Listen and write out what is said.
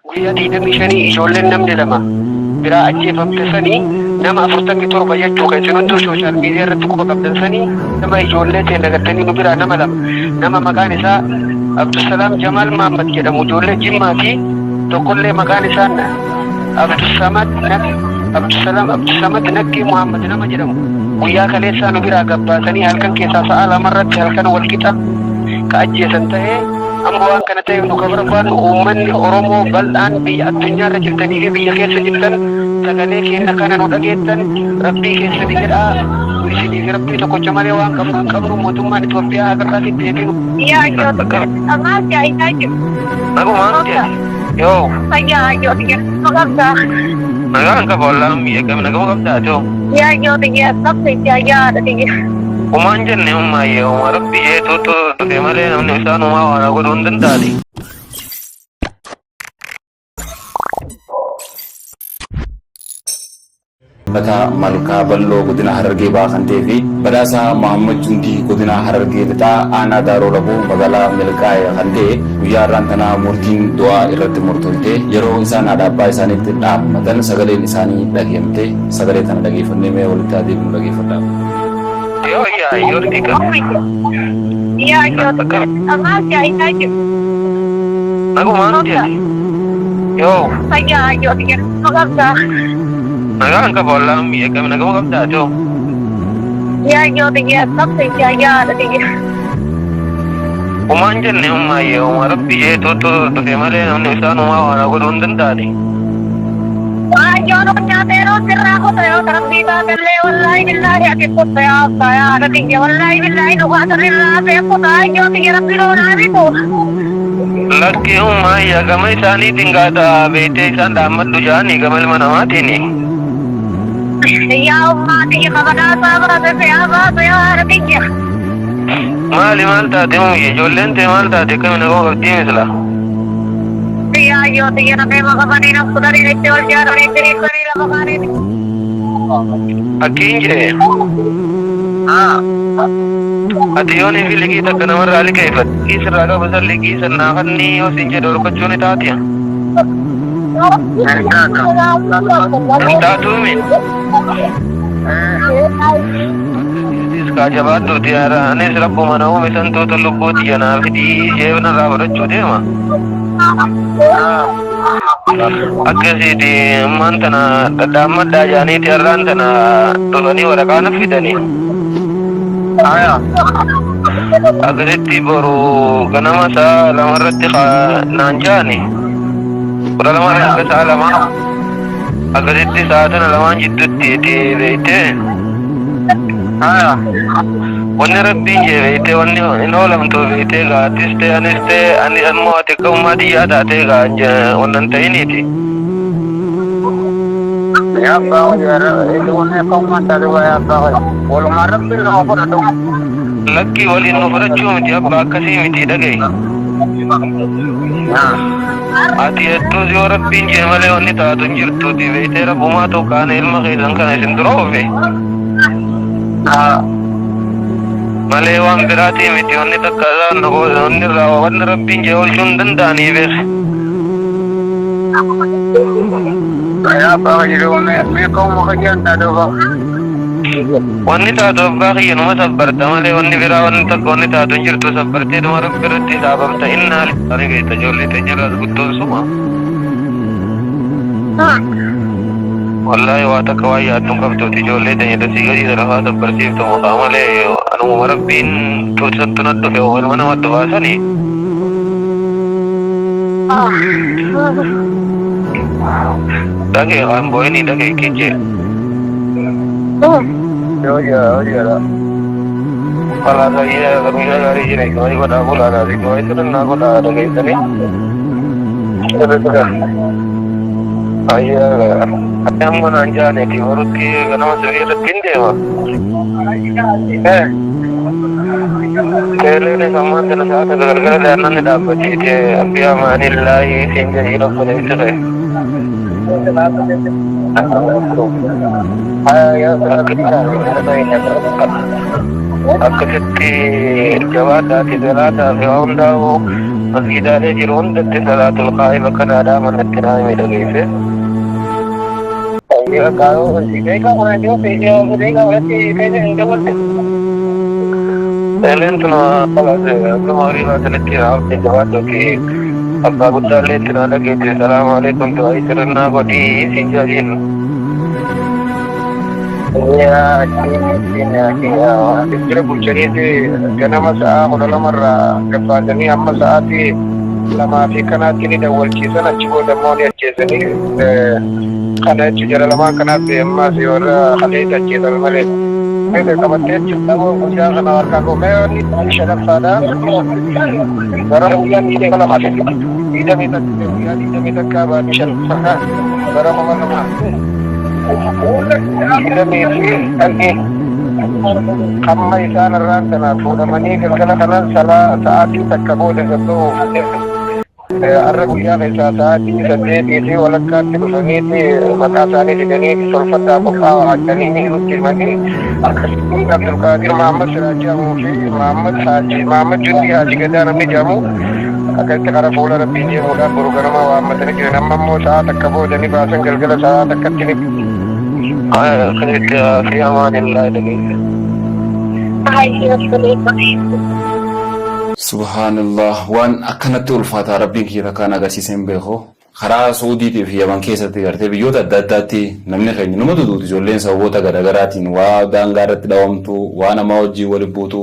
guyyaa 25 ijoolleen namni lama biraa ajjeefamte sanii nama 47 jechuu kan isin hunduu sooshaal miidiyaa irratti quba qabdan sanii nama ijoollee ta'e dagatanii nu biraa nama lama nama maqaan isaa Abdusalaam Jamaal Mahammad jedhamu ijoollee Jimmaati tokkollee maqaan isaa Abdussamad Naqqii Muhammad nama jedhamu guyyaa kaleessaa nu biraa gabbaasanii halkan keessaa sa'a lamarratti halkan walqixa ka ajjeesan ta'ee amma waan kana ta'e nu ka barbaadu uummanni Oromoo bal'aan biyya addunyaarra jirtanii fi biyya keessa jirtan sagalee keenya kana nu dhageettan rabbii keessanii jedhaa isinii fi rabbii tokkocha malee waan qabnu mootummaan Itoophiyaa agarraatti deebinu. Yoo. Nagaan ka boollaan biyya kami nagamu qabdaa joo. Umaan jenne ummaayee uma rabbi jeetuutu dhufe malee namni isaan umaa waan godhuu hin danda'ani. Mata Malkaa Balloo godina Harargee baasantee fi badhaasa Mahammad Jundii godina Harargee lixaa aanaa Daaroo Labuu magaalaa Milkaa'ee kan ta'e guyyaa irraan tanaa murtiin du'aa irratti murtoofte yeroo isaan haadha abbaa isaaniitti dhaammatan sagaleen isaanii dhageeffamte sagalee tana dhageeffannee mee walitti adeemnu dhageeffadhaa. Nagaan ka boollaan biyya kami nagamu qabdaa joo. Umaan jenne ummaayee uma rabbi jeetuutu dhufe malee namni isaan umaa waan godhuu hin danda'ani. Lakki ummaayyaa gama isaaniitiin gaata beektee isaan dhaammadhu jaanii gama ilma namaatiini. Maali maal taate muyye ijoolleen ta'e maal taate kami nagoo qabdii misla. Akkiin jee. Ati yoonii fi liqii takka namarraa liqeeffate kiisirraa qabasan liqii sannaa kanni yoo sin jedhe horkachuu ni taatiya. Taatuumi. Iskaa jabaadduuti yaara anis rabbuma na uume santuutu lubbuuti janaa fidii jeebnarraa fudhachuu deema. Akkasiiti ammaan tana dhadhaammadhaa jaaniiti har'aan tana dhufanii waraqaa na fidanii. Akkasitti boru ganama isaa lamarratti naan jaani. Kudha lamarraa akka sa'a lama akkasitti sa'a tana lamaan jidduutti beektee. Wanni rabbiin jee beektee wanni hin oolamtu beektee gaattis ta'e anis ta'e ani ammoo ati akka ummaa xiyyaa taatee wannan ta'iniiti. Lakki waliin nu fudhachuu miti abbaa akkasii miti dhagaye. Ati hedduus yoo rabbiin jee malee wanni taatu hin jirtuuti beektee rabbumaa tokkaan ilma keessan kana isin dura oofe. Malee waan biraatii miti wanni takka wanni irraa wanni rabbiin jee oolchuu hin danda'anii beeku. Wanni taatu abbaa kiyyanuma sabbarta malee wanni biraa wanni takka wanni taatu hin jirtu sabbartee dhuma rabbi irratti dhaabamta innaa liqaanii beekta ijoollee teenyarraas guddoon suma. Wallahi waa takka waa yaaddu qabduuti ijoollee teenya dasii gadii sarafaa sabbarsiiftu mukaa malee anuma rabbiin tuutisattu na dhufe ilma namatti baasanii. Dhagee waan boo'inii dhagee kijjee. Hojiidha. Falaasa iyyaa gamiidha gaarii jira eegamanii godhaa bulaadhaa fi gaarii sirnaa godhaa dhageessanii. Ayyaa amma naan jaaneeti warutti ganama sirrii irratti hin deema. Keelleen ammaan tana sa'aata gargara daannanni dhaabbachiite abbiyaa maanillaahi siin jedhii dhokkolee ture. Akkasitti jabaadhaati biraataa fi hundaa'u masjiidaalee jiru hundatti salaatul qaa'ima kanaadhaa manatti naa hime dhageesse. Selen tuna kemarin ateleti halte jawab doki abba gudda le tuna lagi assalamualaikum tu ai terna bodi sinjalin ya ya dikira bucari itu karena masa udah marra kepadani amma saati lama fi kana kini da walci sana cibo da mawni ajezani kana cijara lama kana be amma si ora khale da jezal male Mene kamate chutamo usia kana warka ko meo ni sharaf sada bara uya ni de kala mate ida mita ka ba ni sharaf sada bara ko ma ida mi ani kamma isana rantana fuda mani kala kana sala saati takabo de to arrabu ya isa saati sadde ti walakati saniti makasani sidani sulfata buqa adani utti mani Abdul Qadir Muhammad Siraja Mufi Muhammad Haji Muhammad Jundi Haji Gadar Rabbi Jamu akan tekara fuula Rabbi je muda burganama wa matani ke nammo saat takabo jani basan galgala saat takatini khair fi amanillah dani Subhanallah waan akkanatti ulfaata rabbiin kiyya kan agarsiisan beeko karaa Suudiitii fi Yaman keessatti gartee biyyoota adda addaatti namni keenya nama duduuti ijoolleen sababoota garaagaraatiin waa daangaa irratti dhawamtu waa nama wajjin waliin buutu